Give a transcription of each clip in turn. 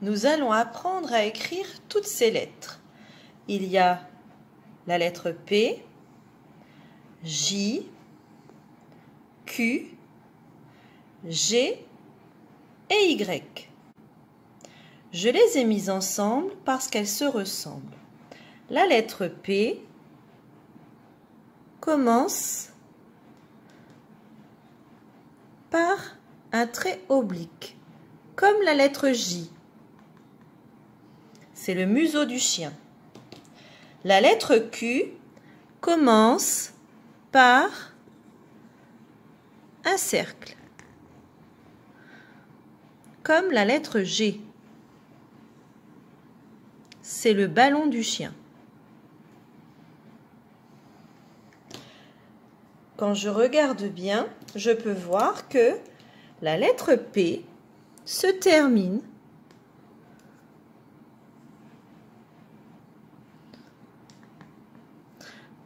Nous allons apprendre à écrire toutes ces lettres. Il y a la lettre P, J, Q, G et Y. Je les ai mises ensemble parce qu'elles se ressemblent. La lettre P commence par un trait oblique, comme la lettre J. C'est le museau du chien. La lettre Q commence par un cercle, comme la lettre G. C'est le ballon du chien. Quand je regarde bien, je peux voir que la lettre P se termine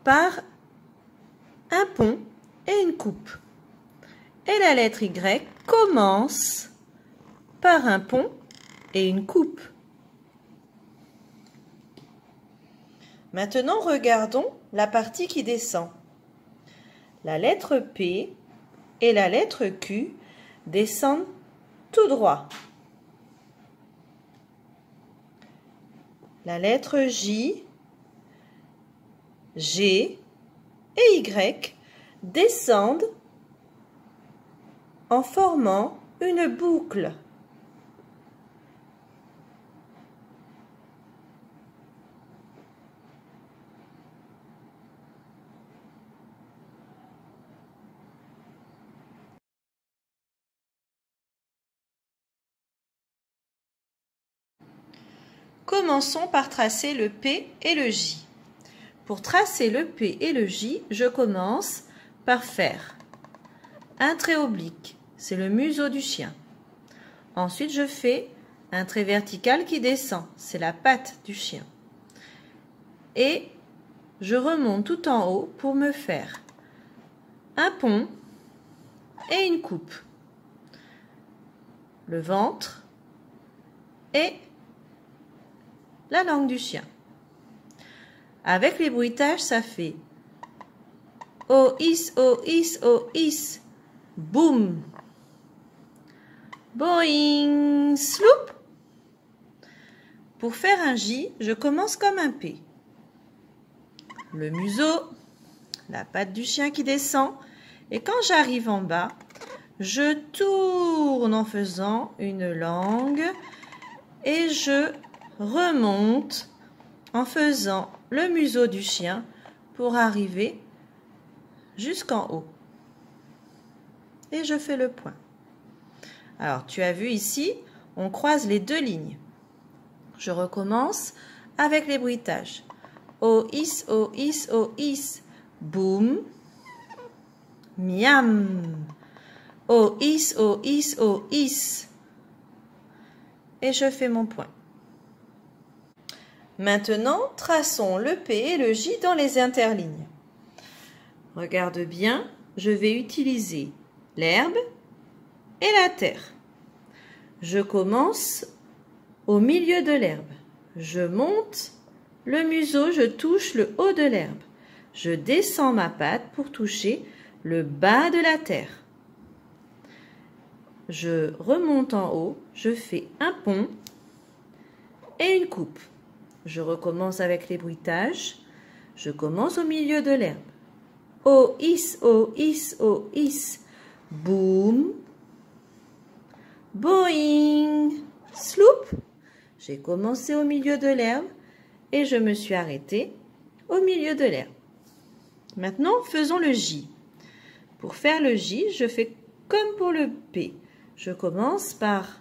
par un pont et une coupe. Et la lettre Y commence par un pont et une coupe. Maintenant, regardons la partie qui descend. La lettre P et la lettre Q descendent tout droit. La lettre J, G et Y descendent en formant une boucle. Commençons par tracer le P et le J. Pour tracer le P et le J, je commence par faire un trait oblique, c'est le museau du chien. Ensuite, je fais un trait vertical qui descend, c'est la patte du chien. Et je remonte tout en haut pour me faire un pont et une coupe. Le ventre et la langue du chien. Avec les bruitages, ça fait O, is, boum, boing, sloup. Pour faire un J, je commence comme un P. Le museau, la patte du chien qui descend, et quand j'arrive en bas, je tourne en faisant une langue et je remonte en faisant le museau du chien pour arriver jusqu'en haut. Et je fais le point. Alors, tu as vu ici, on croise les deux lignes. Je recommence avec les bruitages. O, is, boum, miam. O, is. Et je fais mon point. Maintenant, traçons le P et le J dans les interlignes. Regarde bien, je vais utiliser l'herbe et la terre. Je commence au milieu de l'herbe. Je monte le museau, je touche le haut de l'herbe. Je descends ma patte pour toucher le bas de la terre. Je remonte en haut, je fais un pont et une coupe. Je recommence avec les bruitages. Je commence au milieu de l'herbe. O, is, boum, boing, sloup. J'ai commencé au milieu de l'herbe et je me suis arrêtée au milieu de l'herbe. Maintenant, faisons le J. Pour faire le J, je fais comme pour le P. Je commence par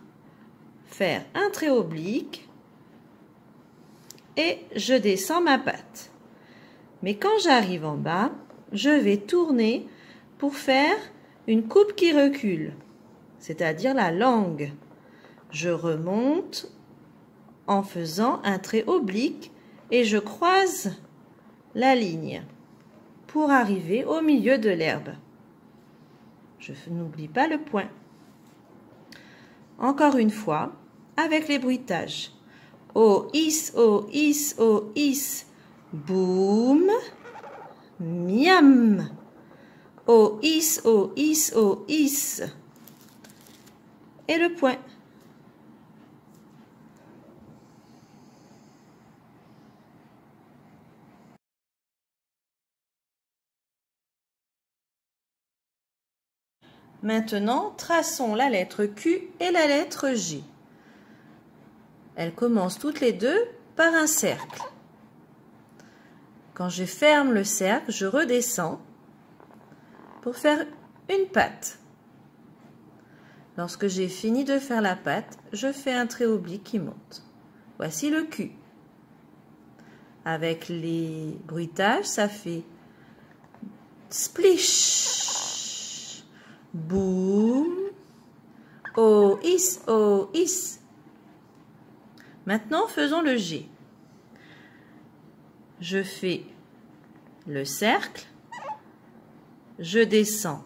faire un trait oblique et je descends ma patte. Mais quand j'arrive en bas, je vais tourner pour faire une coupe qui recule, c'est-à-dire la langue. Je remonte en faisant un trait oblique et je croise la ligne pour arriver au milieu de l'herbe. Je n'oublie pas le point. Encore une fois, avec les bruitages. O, is, o, is, o, is. Boum. Miam. O, is, o, is, o, is. Et le point. Maintenant, traçons la lettre Q et la lettre G. Elles commencent toutes les deux par un cercle. Quand je ferme le cercle, je redescends pour faire une patte. Lorsque j'ai fini de faire la patte, je fais un trait oblique qui monte. Voici le Q. Avec les bruitages, ça fait splish, boum, o, is, o, is. Maintenant, faisons le G. Je fais le cercle, je descends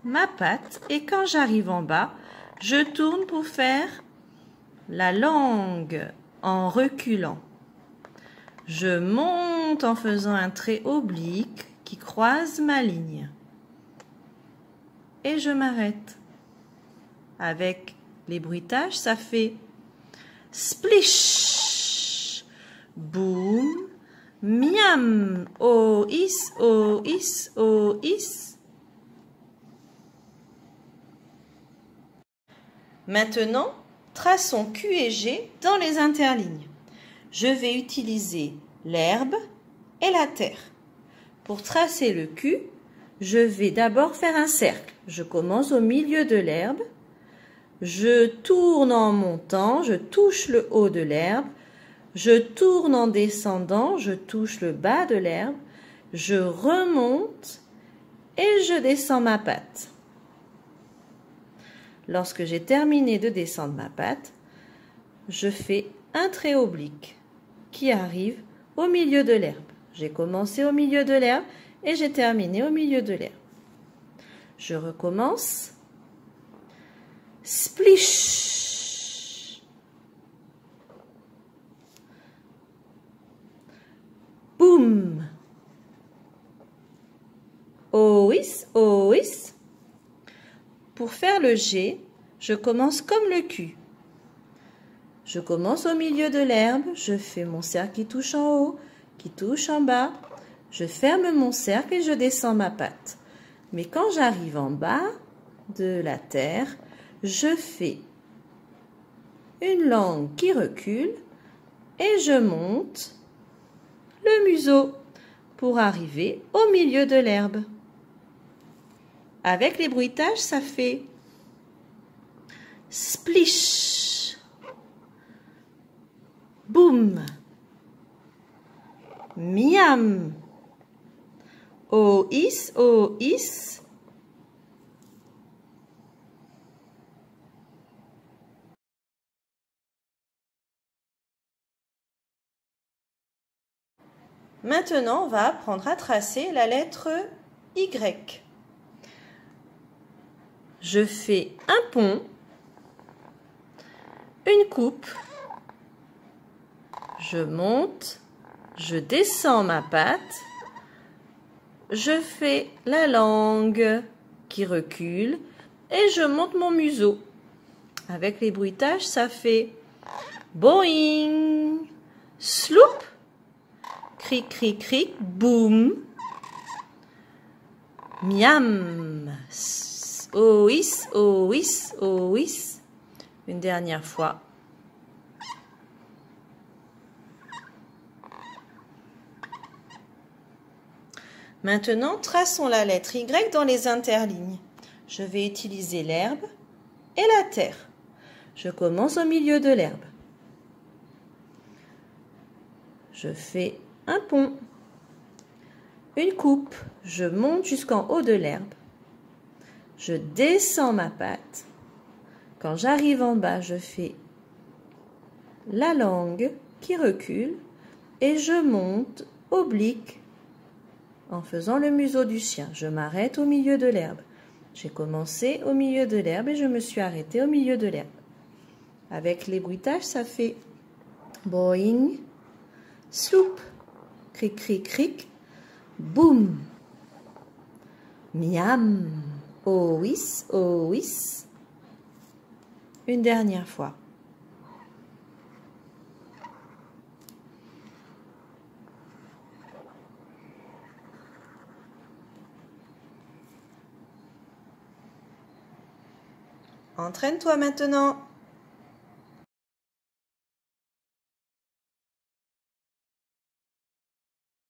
ma patte et quand j'arrive en bas, je tourne pour faire la langue en reculant. Je monte en faisant un trait oblique qui croise ma ligne. Et je m'arrête. Avec les bruitages, ça fait splish, boum, miam, o, is, o, is, o, is. Maintenant, traçons Q et G dans les interlignes. Je vais utiliser l'herbe et la terre. Pour tracer le Q, je vais d'abord faire un cercle. Je commence au milieu de l'herbe. Je tourne en montant, je touche le haut de l'herbe. Je tourne en descendant, je touche le bas de l'herbe. Je remonte et je descends ma patte. Lorsque j'ai terminé de descendre ma patte, je fais un trait oblique qui arrive au milieu de l'herbe. J'ai commencé au milieu de l'herbe et j'ai terminé au milieu de l'herbe. Je recommence. Splish. Boum. Ois, ois. Pour faire le G, je commence comme le Q. Je commence au milieu de l'herbe, je fais mon cercle qui touche en haut, qui touche en bas. Je ferme mon cercle et je descends ma patte. Mais quand j'arrive en bas de la terre, je fais une langue qui recule et je monte le museau pour arriver au milieu de l'herbe. Avec les bruitages, ça fait splish, boum, miam, o, is, o, is. Maintenant, on va apprendre à tracer la lettre Y. Je fais un pont, une coupe, je monte, je descends ma patte, je fais la langue qui recule et je monte mon museau. Avec les bruitages, ça fait boing, sloop, cric, cric, cric, boum, miam, ois, ois, ois. Une dernière fois. Maintenant, traçons la lettre Y dans les interlignes. Je vais utiliser l'herbe et la terre. Je commence au milieu de l'herbe. Je fais un pont, une coupe, je monte jusqu'en haut de l'herbe. Je descends ma patte. Quand j'arrive en bas, je fais la langue qui recule et je monte oblique en faisant le museau du chien. Je m'arrête au milieu de l'herbe. J'ai commencé au milieu de l'herbe et je me suis arrêtée au milieu de l'herbe. Avec les bruitages, ça fait boing, sloop, cric, cric, cric, boum, miam, oh oui, oh oui. Une dernière fois. Entraîne-toi maintenant.